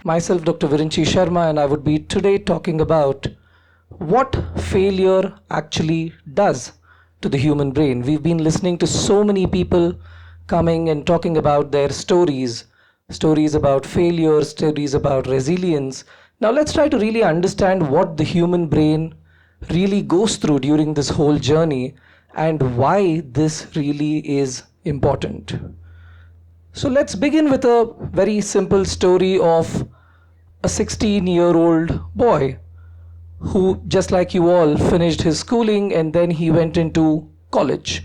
Myself, Dr. Virinchi Sharma, and I would be today talking about what failure actually does to the human brain. We've been listening to so many people coming and talking about their stories, stories about failure, stories about resilience. Now, let's try to really understand what the human brain really goes through during this whole journey and why this really is important. So let's begin with a very simple story of a 16-year-old boy who, just like you all, finished his schooling and then he went into college.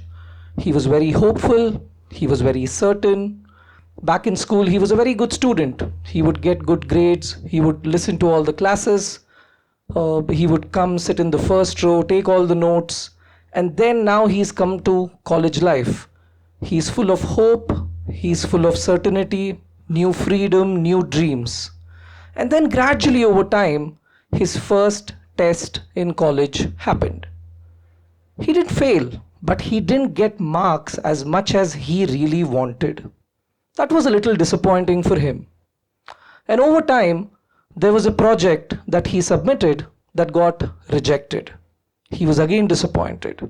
He was very hopeful, he was very certain. Back in school, he was a very good student. He would get good grades, he would listen to all the classes, he would come sit in the first row, take all the notes, and then now he's come to college life. He's full of hope, he's full of certainty, new freedom, new dreams. And then gradually over time, his first test in college happened. He didn't fail, but he didn't get marks as much as he really wanted. That was a little disappointing for him. And over time, there was a project that he submitted that got rejected. He was again disappointed.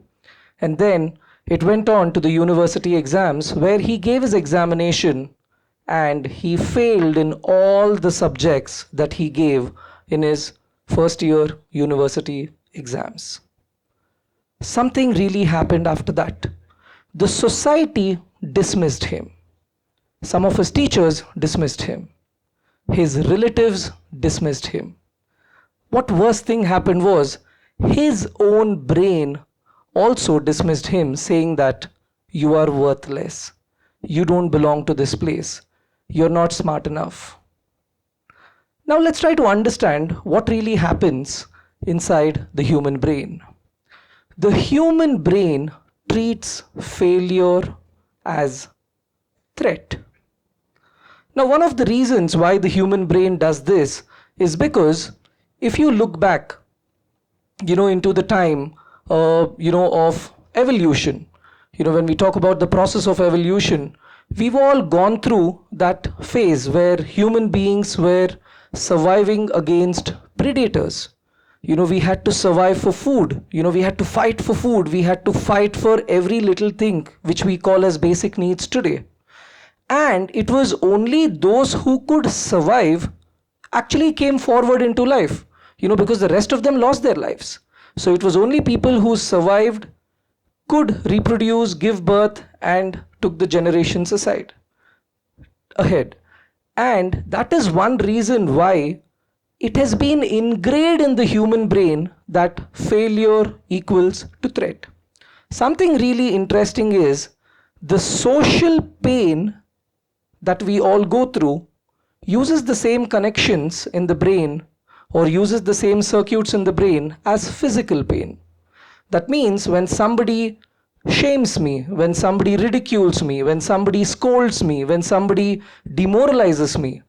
And then it went on to the university exams where he gave his examination and he failed in all the subjects that he gave in his first year university exams. Something really happened after that. The society dismissed him. Some of his teachers dismissed him. His relatives dismissed him. What worst thing happened was his own brain also dismissed him, saying that you are worthless. You don't belong to this place. You're not smart enough. Now let's try to understand what really happens inside the human brain. The human brain treats failure as threat. Now, one of the reasons why the human brain does this is because if you look back, into the time, of evolution, when we talk about the process of evolution, we've all gone through that phase where human beings were surviving against predators. We had to survive for food. We had to fight for food. We had to fight for every little thing which we call as basic needs today. And it was only those who could survive actually came forward into life, because the rest of them lost their lives. So it was only people who survived, could reproduce, give birth, and took the generations ahead. And that is one reason why it has been ingrained in the human brain that failure equals to threat. Something really interesting is the social pain that we all go through uses the same connections in the brain or uses the same circuits in the brain as physical pain. That means when somebody shames me, when somebody ridicules me, when somebody scolds me, when somebody demoralizes me,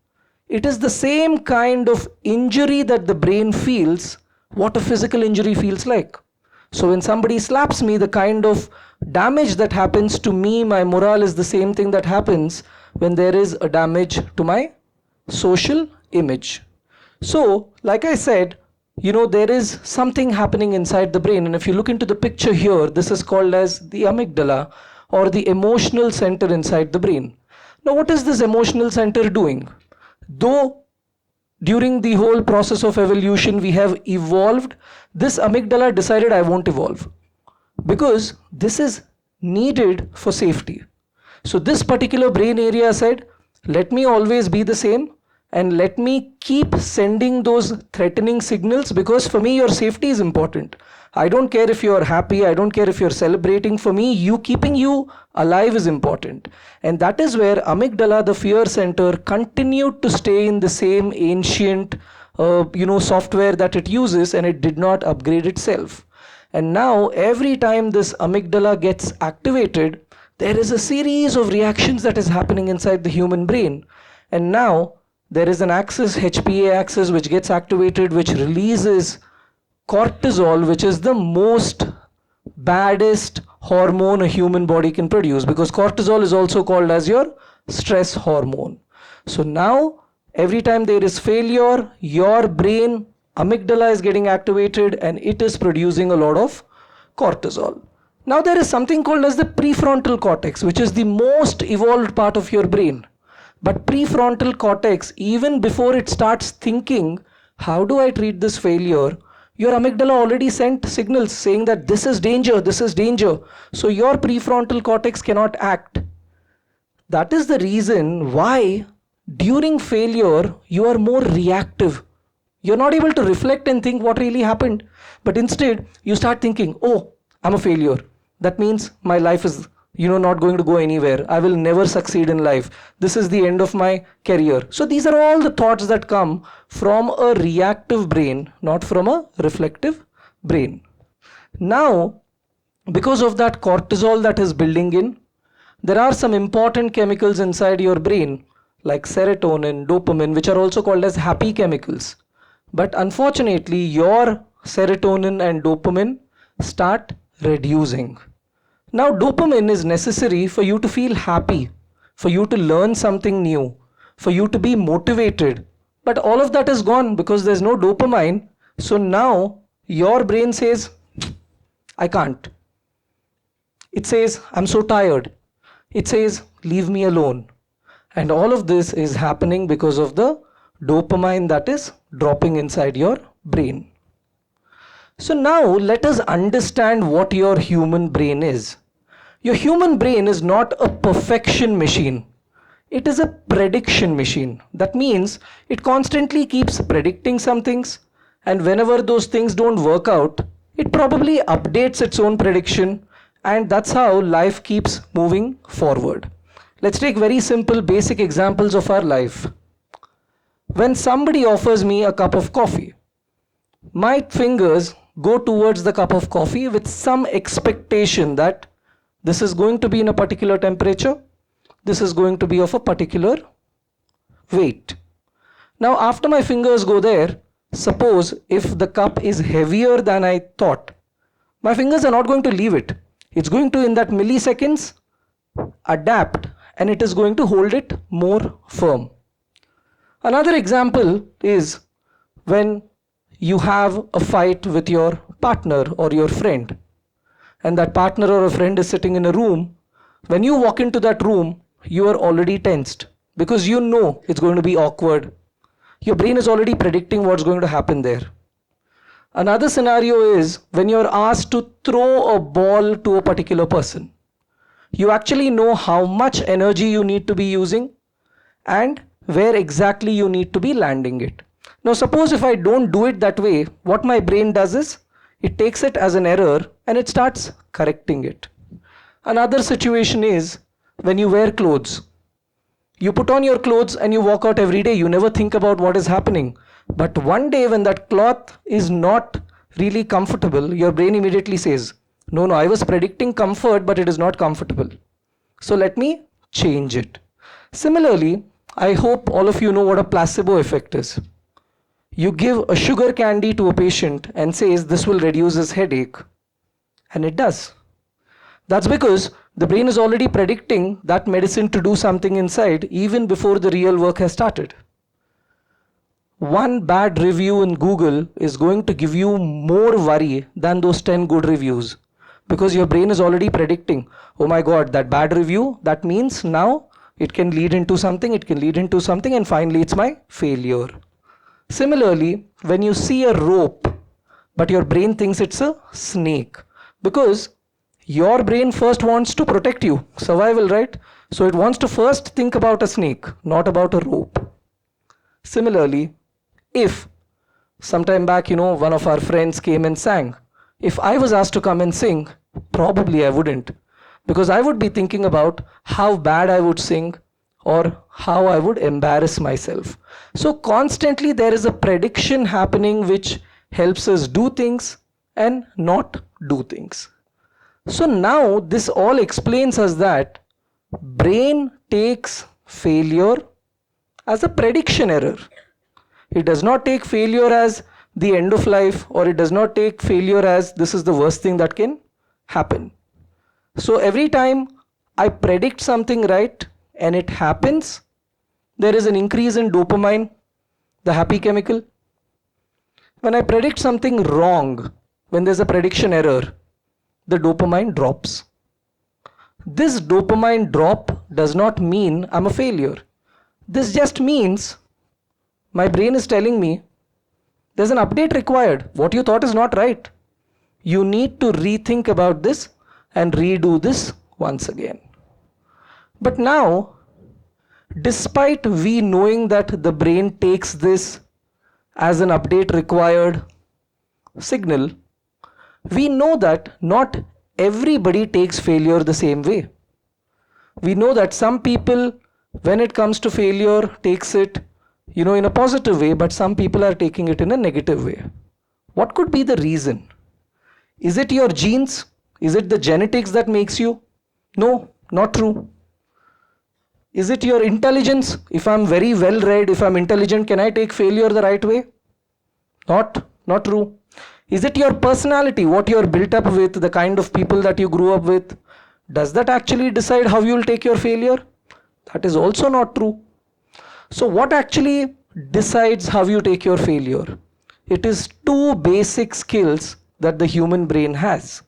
it is the same kind of injury that the brain feels what a physical injury feels like. So when somebody slaps me, the kind of damage that happens to me, my morale, is the same thing that happens when there is a damage to my social image. So, like I said, there is something happening inside the brain. And if you look into the picture here, this is called as the amygdala or the emotional center inside the brain. Now, what is this emotional center doing? Though during the whole process of evolution we have evolved, this amygdala decided I won't evolve because this is needed for safety. So this particular brain area said, let me always be the same and let me keep sending those threatening signals because for me your safety is important. I don't care if you're happy, I don't care if you're celebrating. For me, keeping you alive is important. And that is where amygdala, the fear center, continued to stay in the same ancient software that it uses, and it did not upgrade itself. And now every time this amygdala gets activated, there is a series of reactions that is happening inside the human brain. And now there is an axis, HPA axis, which gets activated, which releases cortisol, which is the most baddest hormone a human body can produce, because cortisol is also called as your stress hormone. So now Every time there is failure, your brain amygdala is getting activated and it is producing a lot of cortisol. Now there is something called as the prefrontal cortex, which is the most evolved part of your brain. But prefrontal cortex, even before it starts thinking, how do I treat this failure? Your amygdala already sent signals saying that this is danger, this is danger. So your prefrontal cortex cannot act. That is the reason why during failure you are more reactive. You're not able to reflect and think what really happened, but instead you start thinking, oh, I'm a failure. That means my life is not going to go anywhere. I will never succeed in life. This is the end of my career. So these are all the thoughts that come from a reactive brain, not from a reflective brain. Now, because of that cortisol that is building in, there are some important chemicals inside your brain like serotonin, dopamine, which are also called as happy chemicals. But unfortunately, your serotonin and dopamine start reducing. Now, dopamine is necessary for you to feel happy, for you to learn something new, for you to be motivated. But all of that is gone because there's no dopamine. So now your brain says, I can't. It says, I'm so tired. It says, leave me alone. And all of this is happening because of the dopamine that is dropping inside your brain. So now let us understand what your human brain is. Your human brain is not a perfection machine. It is a prediction machine. That means it constantly keeps predicting some things, and whenever those things don't work out, it probably updates its own prediction, and that's how life keeps moving forward. Let's take very simple basic examples of our life. When somebody offers me a cup of coffee, my fingers go towards the cup of coffee with some expectation that this is going to be in a particular temperature, this is going to be of a particular weight. Now after my fingers go there, suppose if the cup is heavier than I thought, my fingers are not going to leave it. It's going to, in that milliseconds, adapt, and it is going to hold it more firm. Another example is when you have a fight with your partner or your friend, and that partner or a friend is sitting in a room. When you walk into that room, you are already tensed because you know it's going to be awkward. Your brain is already predicting what's going to happen there. Another scenario is when you're asked to throw a ball to a particular person. You actually know how much energy you need to be using and where exactly you need to be landing it. Now suppose if I don't do it that way, what my brain does is it takes it as an error and it starts correcting it. Another situation is when you wear clothes. You put on your clothes and you walk out every day. You never think about what is happening. But one day when that cloth is not really comfortable, your brain immediately says, no, I was predicting comfort, but it is not comfortable. So let me change it. Similarly, I hope all of you know what a placebo effect is. You give a sugar candy to a patient and says this will reduce his headache, and it does. That's because the brain is already predicting that medicine to do something inside even before the real work has started. One bad review in Google is going to give you more worry than those 10 good reviews, because your brain is already predicting, oh my god, that bad review, that means now it can lead into something, and finally it's my failure. Similarly, when you see a rope, but your brain thinks it's a snake, because your brain first wants to protect you, survival, right? So it wants to first think about a snake, not about a rope. Similarly, if sometime back, one of our friends came and sang, if I was asked to come and sing, probably I wouldn't, because I would be thinking about how bad I would sing or how I would embarrass myself. So constantly there is a prediction happening which helps us do things and not do things. So now this all explains us that brain takes failure as a prediction error. It does not take failure as the end of life, or it does not take failure as this is the worst thing that can happen. So every time I predict something right and it happens, there is an increase in dopamine, the happy chemical. When I predict something wrong, when there's a prediction error, the dopamine drops. This dopamine drop does not mean I'm a failure. This just means my brain is telling me there's an update required. What you thought is not right. You need to rethink about this and redo this once again. But now, despite we knowing that the brain takes this as an update required signal, we know that not everybody takes failure the same way. We know that some people, when it comes to failure, takes it, in a positive way, but some people are taking it in a negative way. What could be the reason? Is it your genes? Is it the genetics that makes you? No, not true. Is it your intelligence? If I'm very well read, if I'm intelligent, can I take failure the right way? Not true. Is it your personality, what you're built up with, the kind of people that you grew up with? Does that actually decide how you'll take your failure? That is also not true. So what actually decides how you take your failure? It is two basic skills that the human brain has.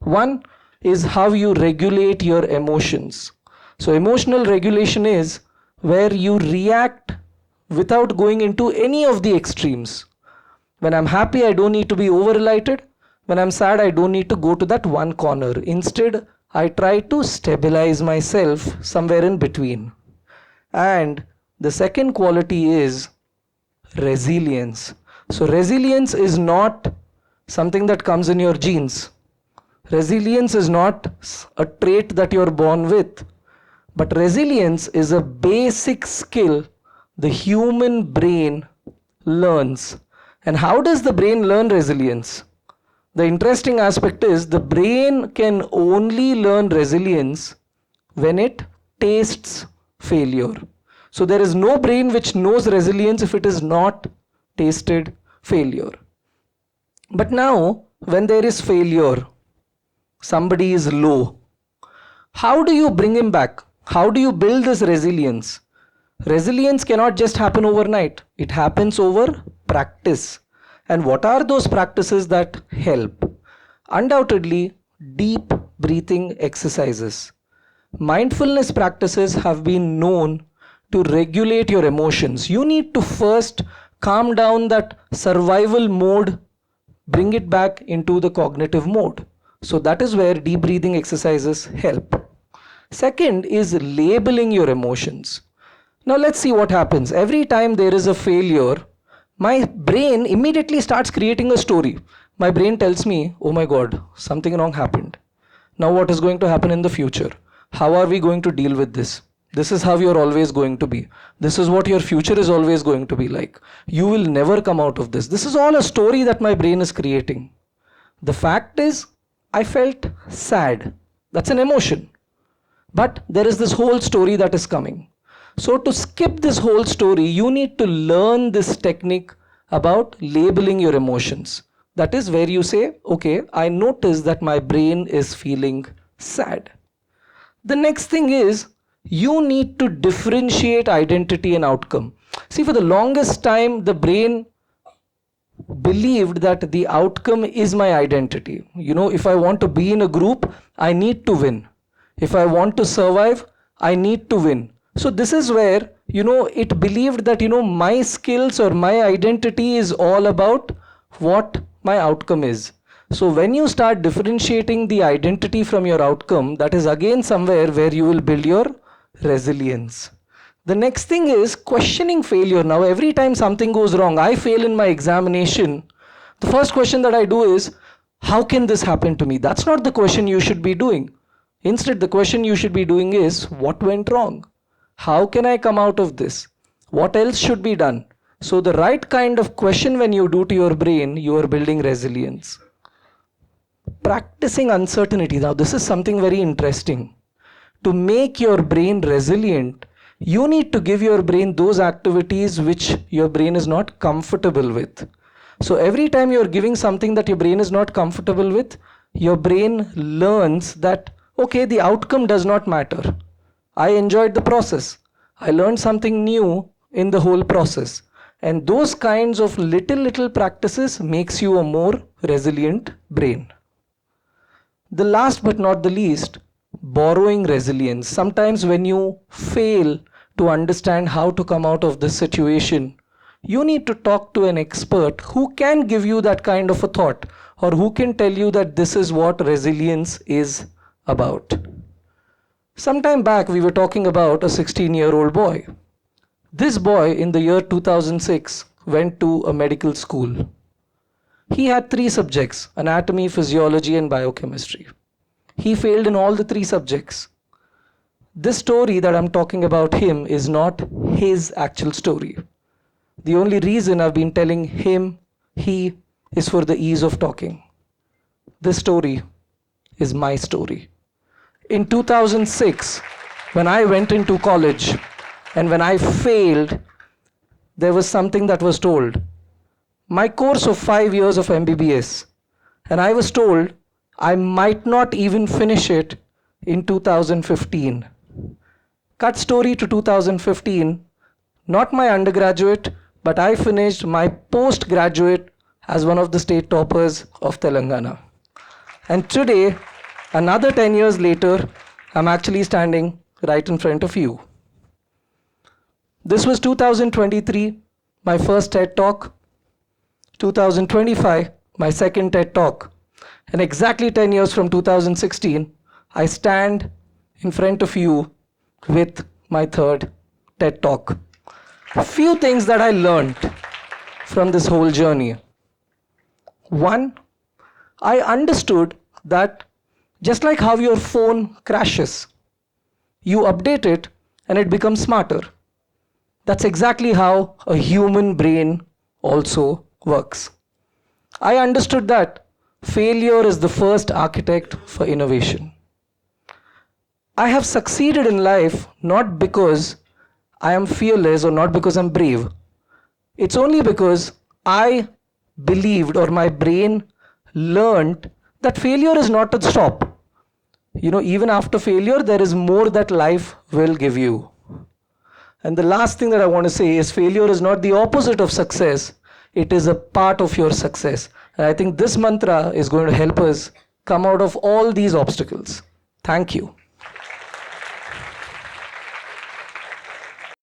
One is how you regulate your emotions. So emotional regulation is where you react without going into any of the extremes. When I'm happy, I don't need to be over-elated. When I'm sad, I don't need to go to that one corner. Instead, I try to stabilize myself somewhere in between. And the second quality is resilience. So resilience is not something that comes in your genes. Resilience is not a trait that you're born with. But resilience is a basic skill the human brain learns. And how does the brain learn resilience? The interesting aspect is the brain can only learn resilience when it tastes failure. So there is no brain which knows resilience if it is not tasted failure. But now, when there is failure, somebody is low, how do you bring him back? How do you build this resilience? Resilience cannot just happen overnight. It happens over practice. And what are those practices that help? Undoubtedly, deep breathing exercises. Mindfulness practices have been known to regulate your emotions. You need to first calm down that survival mode, bring it back into the cognitive mode. So that is where deep breathing exercises help. Second is labeling your emotions. Now let's see what happens. Every time there is a failure, my brain immediately starts creating a story. My brain tells me, oh my God, something wrong happened. Now what is going to happen in the future? How are we going to deal with this? This is how you're always going to be. This is what your future is always going to be like. You will never come out of this. This is all a story that my brain is creating. The fact is, I felt sad. That's an emotion. But there is this whole story that is coming. So to skip this whole story, you need to learn this technique about labeling your emotions. That is where you say, okay, I notice that my brain is feeling sad. The next thing is, you need to differentiate identity and outcome. See, for the longest time, the brain believed that the outcome is my identity. If I want to be in a group, I need to win. If I want to survive, I need to win. So this is where, it believed that, my skills or my identity is all about what my outcome is. So when you start differentiating the identity from your outcome, that is again somewhere where you will build your resilience. The next thing is questioning failure. Now, every time something goes wrong, I fail in my examination, the first question that I do is, how can this happen to me? That's not the question you should be doing. Instead, the question you should be doing is, what went wrong? How can I come out of this? What else should be done? So the right kind of question when you do to your brain, you are building resilience. Practicing uncertainty. Now, this is something very interesting. To make your brain resilient, you need to give your brain those activities which your brain is not comfortable with. So every time you're giving something that your brain is not comfortable with, your brain learns that, okay, the outcome does not matter. I enjoyed the process. I learned something new in the whole process. And those kinds of little practices makes you a more resilient brain. The last but not the least, borrowing resilience. Sometimes when you fail to understand how to come out of this situation, you need to talk to an expert who can give you that kind of a thought, or who can tell you that this is what resilience is about. Sometime back, we were talking about a 16-year-old boy. This boy in the year 2006 went to a medical school. He had 3 subjects: anatomy, physiology, and biochemistry. He failed in all the 3 subjects. This story that I'm talking about him is not his actual story. The only reason I've been telling him, he, is for the ease of talking. This story is my story. In 2006, when I went into college and when I failed, there was something that was told. My course of 5 years of MBBS, and I was told I might not even finish it in 2015. Cut story to 2015, not my undergraduate, but I finished my postgraduate as one of the state toppers of Telangana. And today, another 10 years later, I'm actually standing right in front of you. This was 2023, my first TED Talk. 2025, my second TED Talk. And exactly 10 years from 2016, I stand in front of you with my third TED Talk. A few things that I learned from this whole journey. One, I understood that just like how your phone crashes, you update it and it becomes smarter. That's exactly how a human brain also works. I understood that failure is the first architect for innovation. I have succeeded in life not because I am fearless or not because I'm brave. It's only because I believed, or my brain learned, that failure is not a stop. Even after failure, there is more that life will give you. And the last thing that I want to say is failure is not the opposite of success. It is a part of your success. And I think this mantra is going to help us come out of all these obstacles. Thank you.